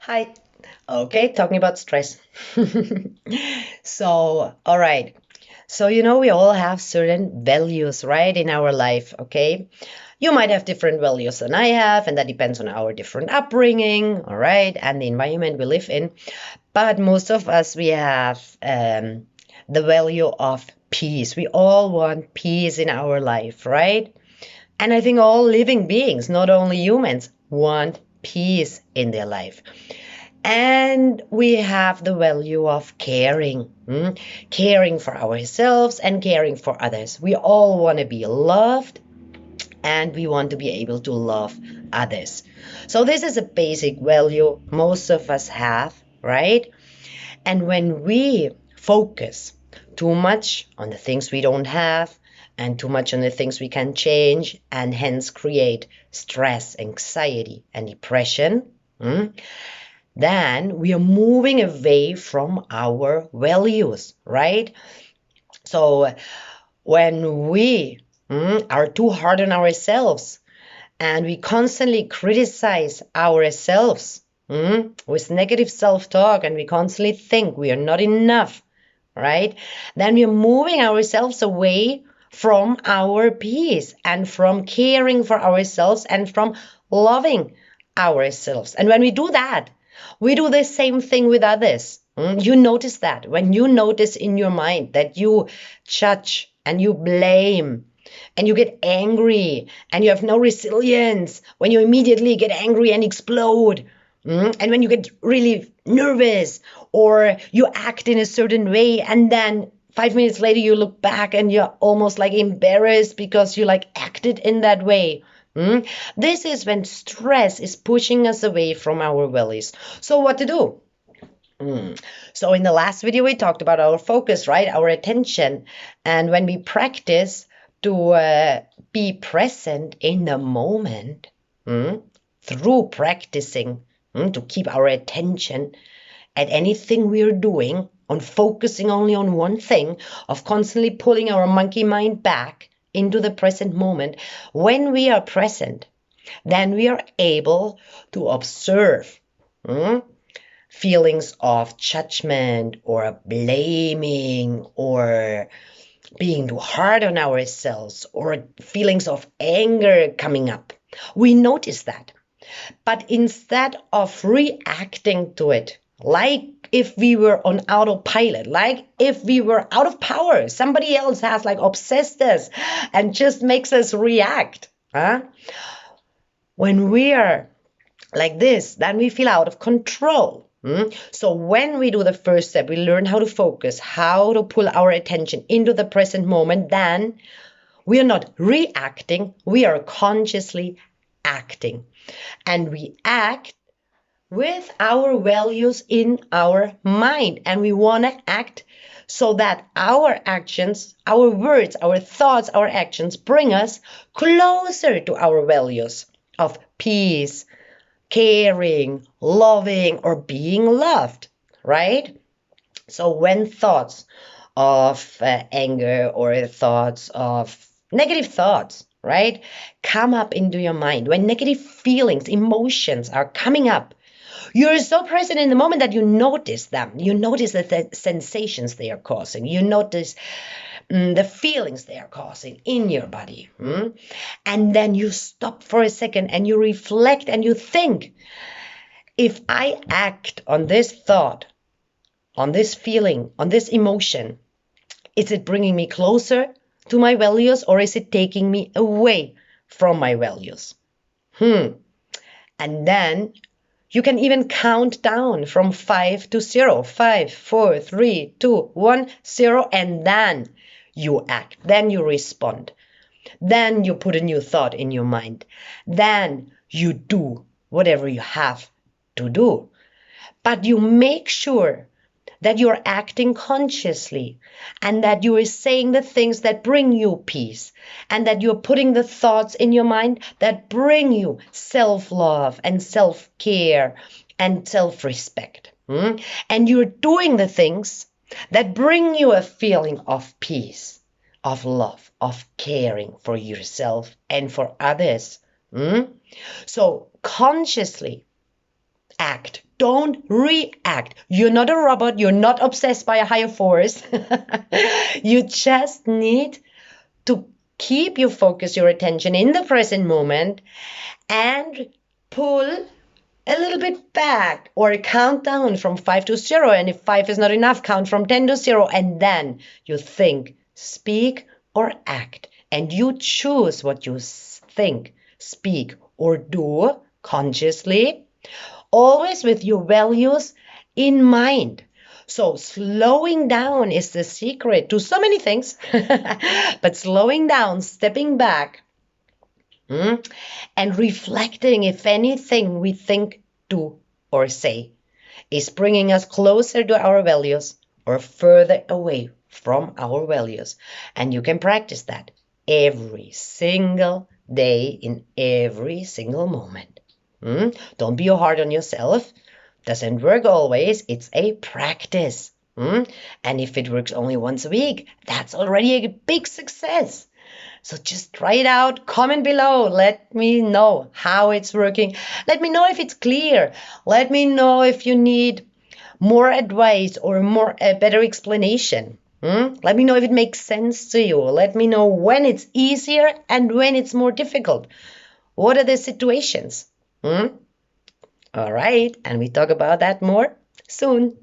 Hi. Okay, talking about stress. So, all right. So, we all have certain values, right, in our life, okay? You might have different values than I have, and that depends on our different upbringing, all right, and the environment we live in. But most of us, we have the value of peace. We all want peace in our life, right? And I think all living beings, not only humans, want peace in their life. And we have the value of caring, caring for ourselves and caring for others. We all want to be loved and we want to be able to love others. So, this is a basic value most of us have, right? And when we focus too much on the things we don't have and too much on the things we can change and hence create stress, anxiety, and depression, then we are moving away from our values, right? So when we are too hard on ourselves and we constantly criticize ourselves with negative self talk and we constantly think we are not enough, right? Then we are moving ourselves away from our peace and from caring for ourselves and from loving ourselves. And when we do that, we do the same thing with others. You notice that when you notice in your mind that you judge and you blame and you get angry and you have no resilience, when you immediately get angry and explode, and when you get really nervous or you act in a certain way and then 5 minutes later you look back and you're almost like embarrassed because you like acted in that way. This is when stress is pushing us away from our values. So what to do? So in the last video we talked about our focus, right? Our attention. And when we practice to be present in the moment, through practicing to keep our attention at anything we're doing, on focusing only on one thing, of constantly pulling our monkey mind back into the present moment, when we are present, then we are able to observe feelings of judgment or blaming or being too hard on ourselves or feelings of anger coming up. We notice that. But instead of reacting to it, like if we were on autopilot, like if we were out of power, somebody else has like obsessed us and just makes us react. When we are like this, then we feel out of control. So when we do the first step, we learn how to focus, how to pull our attention into the present moment, then we are not reacting, we are consciously acting. And we act with our values in our mind. And we want to act so that our actions, our words, our thoughts, our actions bring us closer to our values of peace, caring, loving, or being loved, right? So when thoughts of anger or thoughts of negative thoughts, right, come up into your mind, when negative feelings, emotions are coming up, you're so present in the moment that you notice them. You notice the sensations they are causing. You notice the feelings they are causing in your body. And then you stop for a second and you reflect and you think, if I act on this thought, on this feeling, on this emotion, is it bringing me closer to my values or is it taking me away from my values? And then you can even count down from 5 to 0. 5, 4, 3, 2, 1, 0. And then you act. Then you respond. Then you put a new thought in your mind. Then you do whatever you have to do. But you make sure that you're acting consciously and that you are saying the things that bring you peace and that you're putting the thoughts in your mind that bring you self-love and self-care and self-respect. And you're doing the things that bring you a feeling of peace, of love, of caring for yourself and for others. So consciously Act. Don't react. You're not a robot. You're not obsessed by a higher force. You just need to keep your focus, your attention in the present moment and pull a little bit back or count down from 5 to 0. And if 5 is not enough, count from 10 to 0. And then you think, speak, or act. And you choose what you think, speak, or do consciously, always with your values in mind. So slowing down is the secret to so many things, but slowing down, stepping back, and reflecting if anything we think, do, or say is bringing us closer to our values or further away from our values. And you can practice that every single day in every single moment. Don't be hard on yourself. Doesn't work always. It's a practice. And if it works only once a week, that's already a big success. So just try it out. Comment below. Let me know how it's working. Let me know if it's clear. Let me know if you need more advice or a better explanation. Let me know if it makes sense to you. Let me know when it's easier and when it's more difficult. What are the situations? All right, and we talk about that more soon.